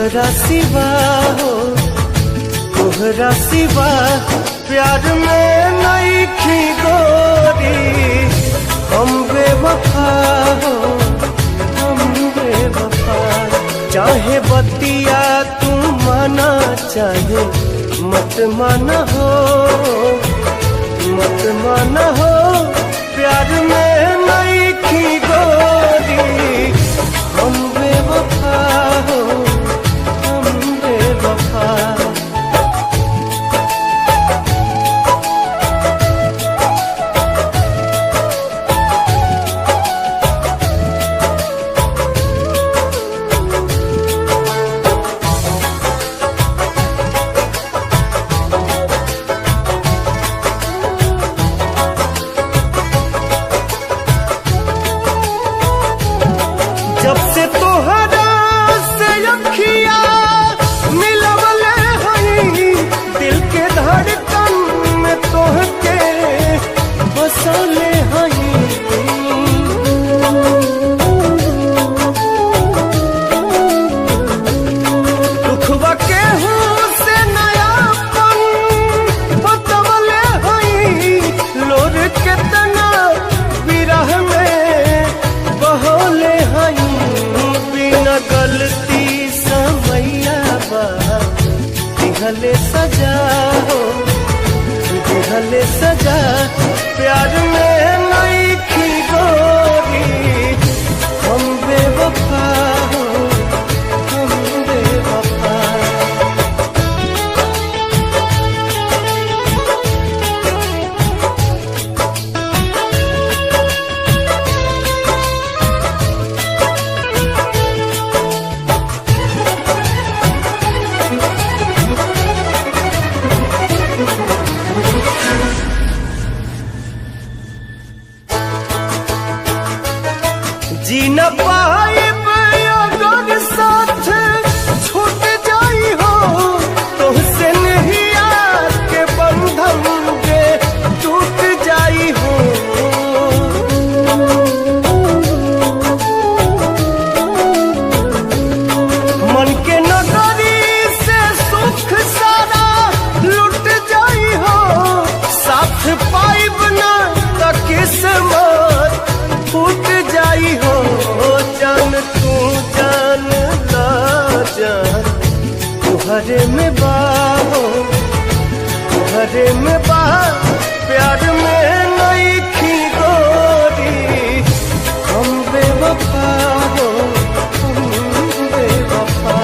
तोहरा सिवा हो, तोहरा सिवा प्यार में नहीं खी गोरी। हम बेवफा हो, हम बेवफा। चाहे बतिया तू माना, चाहे मत माना हो, मत माना हो। प्यार में नहीं खी गोरी। हम बेवफा हो, हम बेवफा। जब से तोहरा से अखिया मिलवले हई, दिल के धड़कन में तोहके बसले हई। दुखवा केहू से नयापन बतवले हई, लोर केतना विरह में बहले हई। बिना गलती समैया बा दिहले सजा हो, दिहले सजा। प्यार में नहीं खी गोरी। हम बेवफा हो, हम बेवफा। जी न पाइब अगर साथ छूट जाई हो, तुहसे नहीं के बंधन के टूट जाई हो। मन के नगरी से सुख सारा लुट जाई हो। साथ पाइब ना त किस्मत फूट जाई हो। जान तू जान ला जान, तुहरे में बाहो, तुहरे में बा। प्यार में नहीं खी गोरी। हम बेवफा हो, हम बेवफा।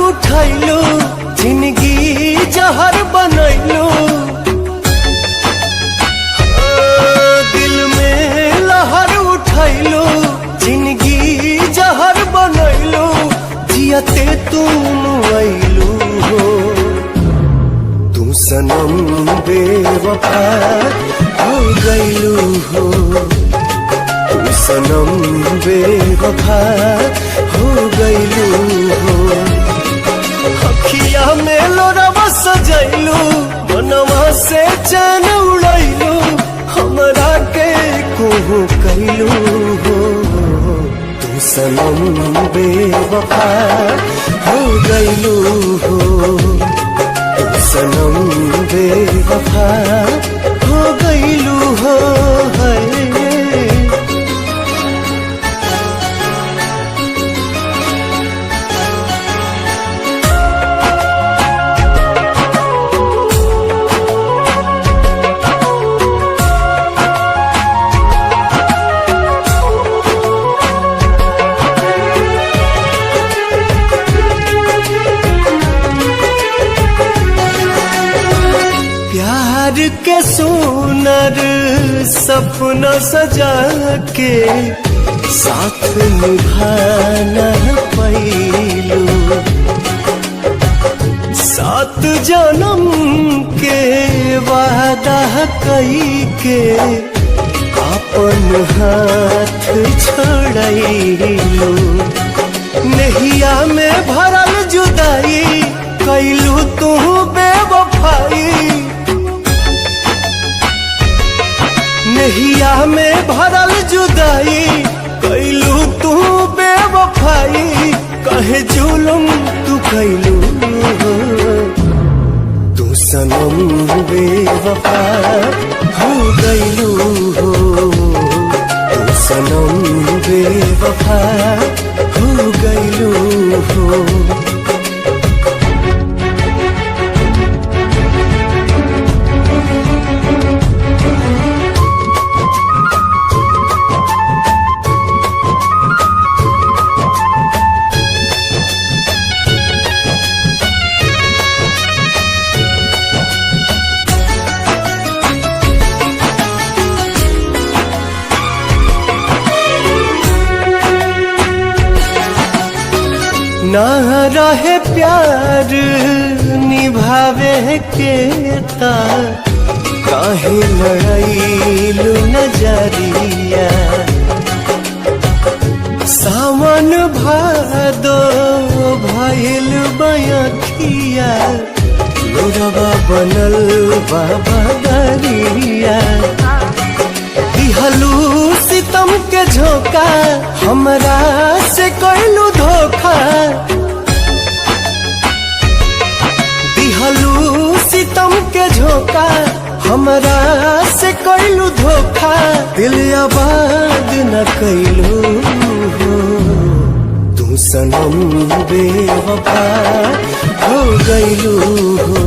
उठैलू जिंदगी जहर बनैलू। दिल में लहर उठैलू, जिंदगी जहर बनैलू। जियते तुम अइलू हो, तू सनम बेवफा हो गइलू हो। तू सनम बेवफा हो गइलू हो। अखिया में लोरवा सजैलू, मनवा से चैन उड़ैलू। हमरा के कोहू कैलू हो, तू सनम बेवफा हो गइलू हो। तू सनम बेवफा हो गइलू हो। प्यार के सुनर सपना सजा के साथ निभाना पैलू, 7 जन्म के वादा कई के अपन हाथ छोड़लू। नहिया में भरल जुदाई कैलू तू बेवफाई, नहिया में भरल जुदाई कैलू तू बेवफाई। कहे जुलुम तू कैलू तू सनम बेवफा हो गईलू हो, तू सनम बेवफा हो गईलू हो। ना रहे प्यार निभावे के ता काहे लड़ाईलू नजरिया। सावन भादो भइल बयखिया, लोरवा बनल बाबा दरिया। दिहलू सितम के झोंका हमरा से कैलू धोखा, दिहलू सितम के झोंका हमरा से कैलू धोखा। दिल आबाद न कैलू तू सनम बेवफा हो गईलू हो,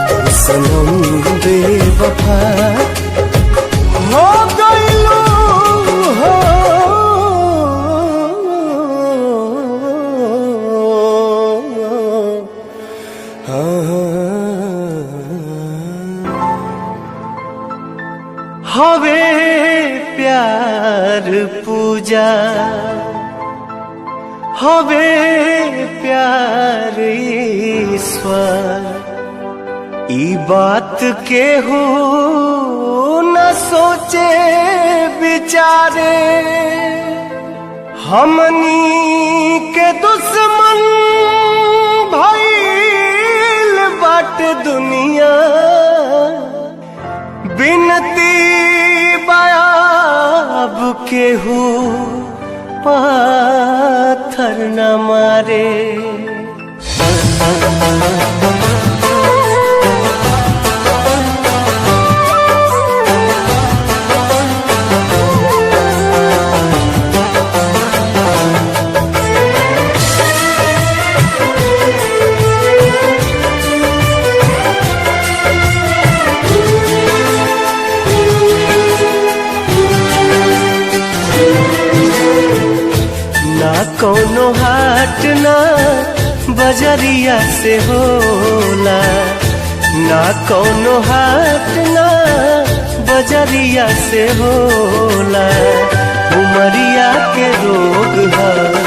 तू सनम बेवफा हो गईलू हो। हवे प्यार पूजा, हवे प्यार ईश्वर, ई बात के हो न सोचे बिचारे। हमनी के दुश्मन भइल बाटे दुनिया, बिनती बायाब के हो पाथर न मारे। ना कोनो हाट ना बजरिया से होला, ना कोनो हाट ना बजरिया से होला। उमरिया के रोग है